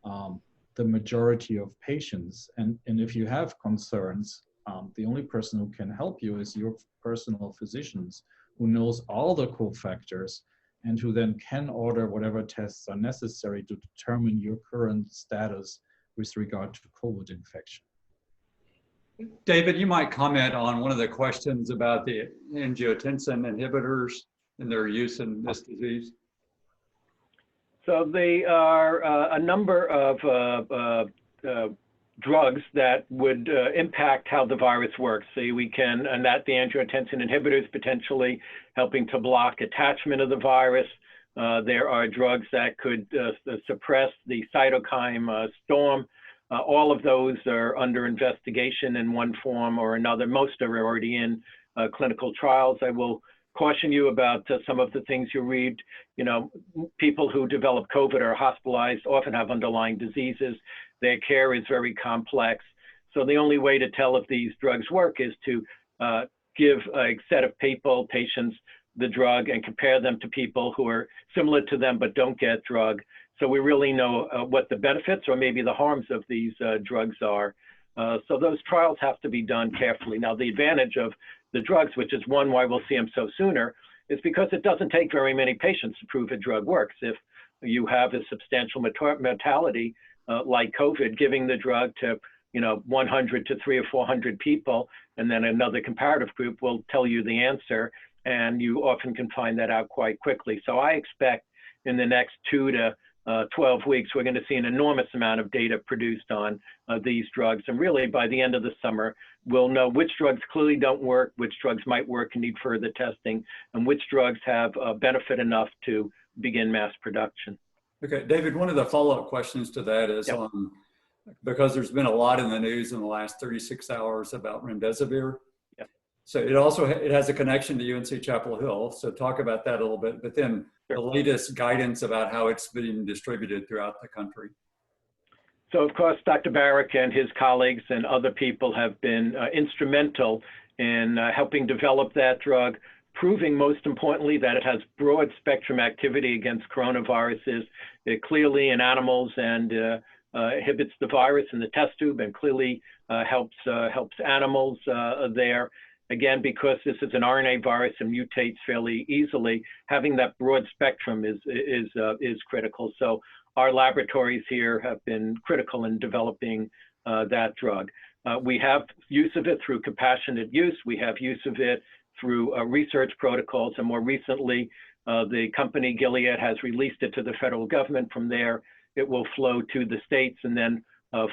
the majority of patients. And if you have concerns, the only person who can help you is your personal physicians, who knows all the cofactors and who then can order whatever tests are necessary to determine your current status with regard to COVID infection. David, you might comment on one of the questions about the angiotensin inhibitors and their use in this disease. So they are a number of drugs that would impact how the virus works. So we can, and that the angiotensin inhibitors potentially helping to block attachment of the virus. There are drugs that could suppress the cytokine storm. All of those are under investigation in one form or another. Most are already in clinical trials. I will caution you about some of the things you read. You know, people who develop COVID or are hospitalized often have underlying diseases. Their care is very complex. So the only way to tell if these drugs work is to give a set of patients the drug and compare them to people who are similar to them but don't get drug. So we really know what the benefits or maybe the harms of these drugs are. So those trials have to be done carefully. Now, the advantage of the drugs, which is one why we'll see them so sooner, is because it doesn't take very many patients to prove a drug works. If you have a substantial mortality like COVID, giving the drug to 100 to 300 or 400 people, and then another comparative group will tell you the answer, and you often can find that out quite quickly. So I expect in the next 2 to 12 weeks, we're going to see an enormous amount of data produced on these drugs. And really, by the end of the summer, we'll know which drugs clearly don't work, which drugs might work and need further testing, and which drugs have benefit enough to begin mass production. Okay, David, one of the follow-up questions to that is on, because there's been a lot in the news in the last 36 hours about remdesivir. So it has a connection to UNC Chapel Hill. So talk about that a little bit, but then the latest guidance about how it's being distributed throughout the country. So of course, Dr. Barrick and his colleagues and other people have been instrumental in helping develop that drug, proving most importantly that it has broad spectrum activity against coronaviruses. It clearly in animals and inhibits the virus in the test tube and clearly helps animals there. Again, because this is an RNA virus and mutates fairly easily, having that broad spectrum is critical. So our laboratories here have been critical in developing that drug. We have use of it through compassionate use. We have use of it through research protocols. And more recently, the company Gilead has released it to the federal government. From there, it will flow to the states and then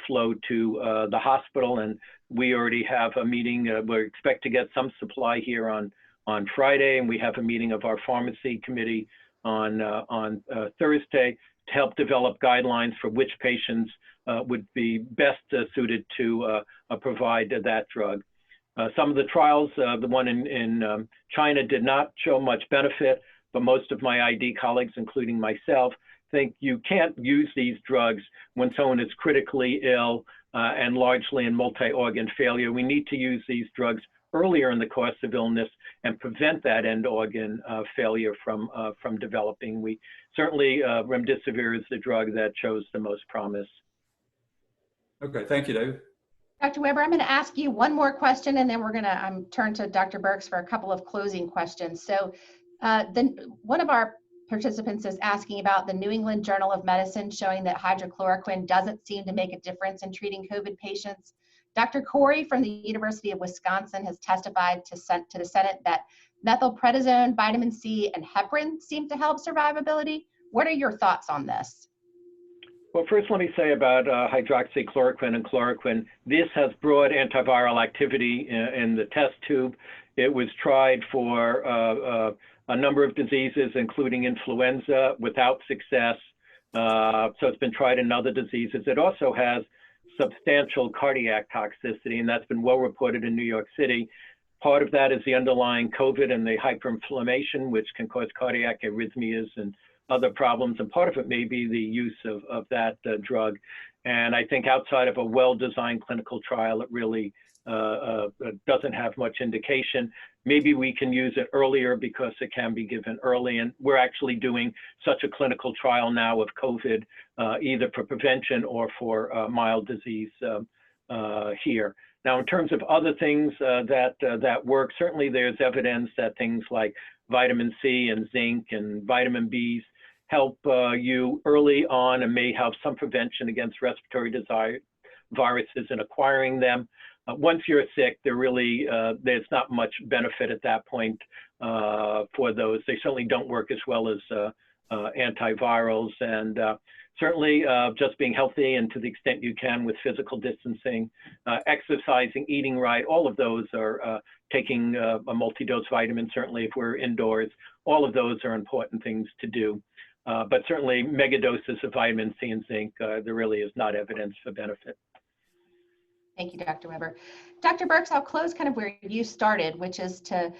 flow to the hospital. And we already have a meeting. We expect to get some supply here on Friday, and we have a meeting of our pharmacy committee on Thursday to help develop guidelines for which patients would be best suited to provide that drug. Some of the trials, the one in China did not show much benefit, but most of my ID colleagues, including myself, think you can't use these drugs when someone is critically ill and largely in multi-organ failure. We need to use these drugs earlier in the course of illness and prevent that end organ failure from developing. We certainly, remdesivir is the drug that shows the most promise. Okay, thank you, David. Dr. Weber, I'm going to ask you one more question, and then we're going to turn to Dr. Birx for a couple of closing questions. So one of our participants is asking about the New England Journal of Medicine showing that hydrochloroquine doesn't seem to make a difference in treating COVID patients. Dr. Corey from the University of Wisconsin has testified to the Senate that methylprednisone, vitamin C, and heparin seem to help survivability. What are your thoughts on this? Well, first, let me say about hydroxychloroquine and chloroquine. This has broad antiviral activity in the test tube. It was tried for a number of diseases, including influenza, without success. So it's been tried in other diseases. It also has substantial cardiac toxicity, and that's been well reported in New York City. Part of that is the underlying COVID and the hyperinflammation, which can cause cardiac arrhythmias and other problems. And part of it may be the use of that drug. And I think outside of a well-designed clinical trial, it really doesn't have much indication. Maybe we can use it earlier because it can be given early. And we're actually doing such a clinical trial now of COVID, either for prevention or for mild disease here. Now, in terms of other things that work, certainly there's evidence that things like vitamin C and zinc and vitamin Bs help you early on and may have some prevention against respiratory viruses and acquiring them. Once you're sick, there's not much benefit at that point for those. They certainly don't work as well as antivirals, and certainly just being healthy and to the extent you can with physical distancing, exercising, eating right, all of those are taking a multi-dose vitamin, certainly if we're indoors. All of those are important things to do. But certainly mega doses of vitamin C and zinc, there really is not evidence for benefit. Thank you, Dr. Weber. Dr. Birx, I'll close kind of where you started, which is to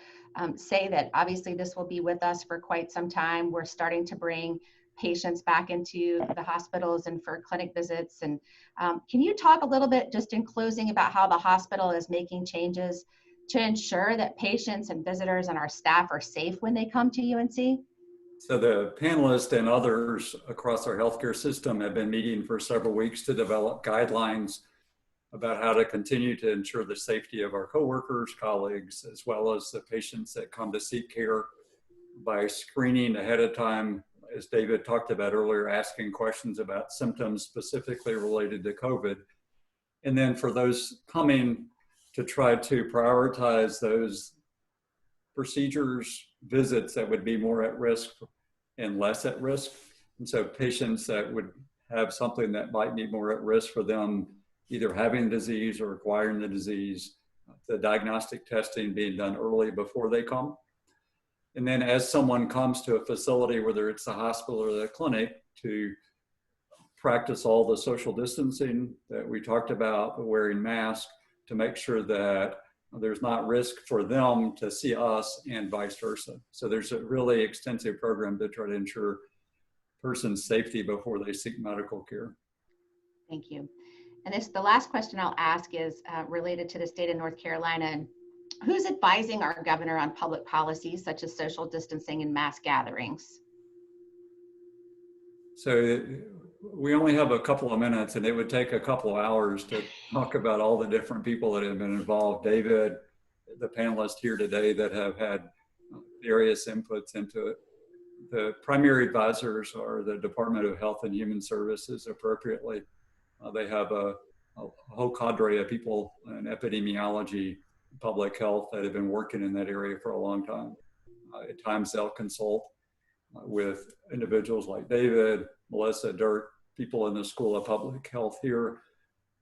say that obviously this will be with us for quite some time. We're starting to bring patients back into the hospitals and for clinic visits. And can you talk a little bit just in closing about how the hospital is making changes to ensure that patients and visitors and our staff are safe when they come to UNC? So the panelists and others across our healthcare system have been meeting for several weeks to develop guidelines about how to continue to ensure the safety of our coworkers, colleagues, as well as the patients that come to seek care by screening ahead of time, as David talked about earlier, asking questions about symptoms specifically related to COVID. And then for those coming, to try to prioritize those procedures, visits that would be more at risk and less at risk. And so patients that would have something that might be more at risk for them, either having disease or acquiring the disease, the diagnostic testing being done early before they come. And then as someone comes to a facility, whether it's the hospital or the clinic, to practice all the social distancing that we talked about, wearing masks, to make sure that there's not risk for them to see us and vice versa. So there's a really extensive program to try to ensure person's safety before they seek medical care. Thank you. And the last question I'll ask is related to the state of North Carolina. And who's advising our governor on public policies such as social distancing and mass gatherings? So we only have a couple of minutes, and it would take a couple of hours to talk about all the different people that have been involved. David, the panelists here today that have had various inputs into it. The primary advisors are the Department of Health and Human Services appropriately. They have a whole cadre of people in epidemiology, public health that have been working in that area for a long time. At times they'll consult with individuals like David, Melissa, Dirk, people in the School of Public Health here.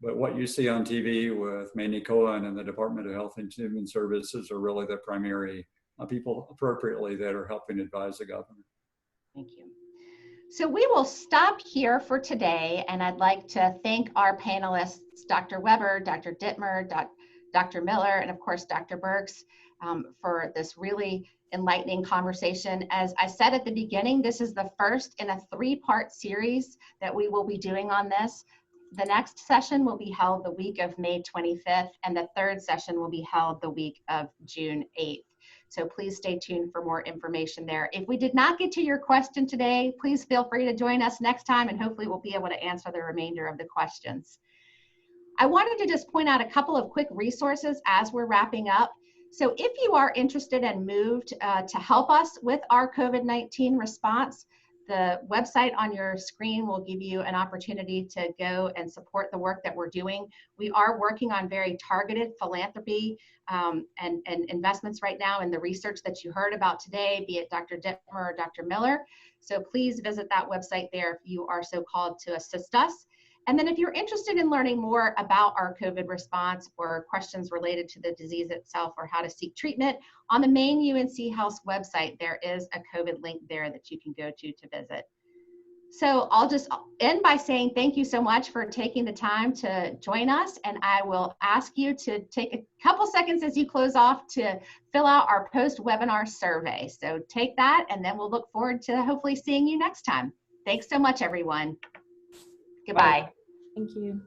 But what you see on TV with Mandy Cohen and the Department of Health and Human Services are really the primary people appropriately that are helping advise the governor. Thank you. So we will stop here for today, and I'd like to thank our panelists, Dr. Weber, Dr. Dittmer, Dr. Miller, and of course, Dr. Birx, for this really enlightening conversation. As I said at the beginning, this is the first in a 3-part series that we will be doing on this. The next session will be held the week of May 25th, and the 3rd session will be held the week of June 8th. So please stay tuned for more information there. If we did not get to your question today, please feel free to join us next time, and hopefully we'll be able to answer the remainder of the questions. I wanted to just point out a couple of quick resources as we're wrapping up. So if you are interested and moved to help us with our COVID-19 response, the website on your screen will give you an opportunity to go and support the work that we're doing. We are working on very targeted philanthropy and investments right now in the research that you heard about today, be it Dr. Dittmer or Dr. Miller. So please visit that website there if you are so called to assist us. And then if you're interested in learning more about our COVID response or questions related to the disease itself or how to seek treatment, on the main UNC Health website, there is a COVID link there that you can go to visit. So I'll just end by saying thank you so much for taking the time to join us. And I will ask you to take a couple seconds as you close off to fill out our post-webinar survey. So take that, and then we'll look forward to hopefully seeing you next time. Thanks so much, everyone. Goodbye. Thank you.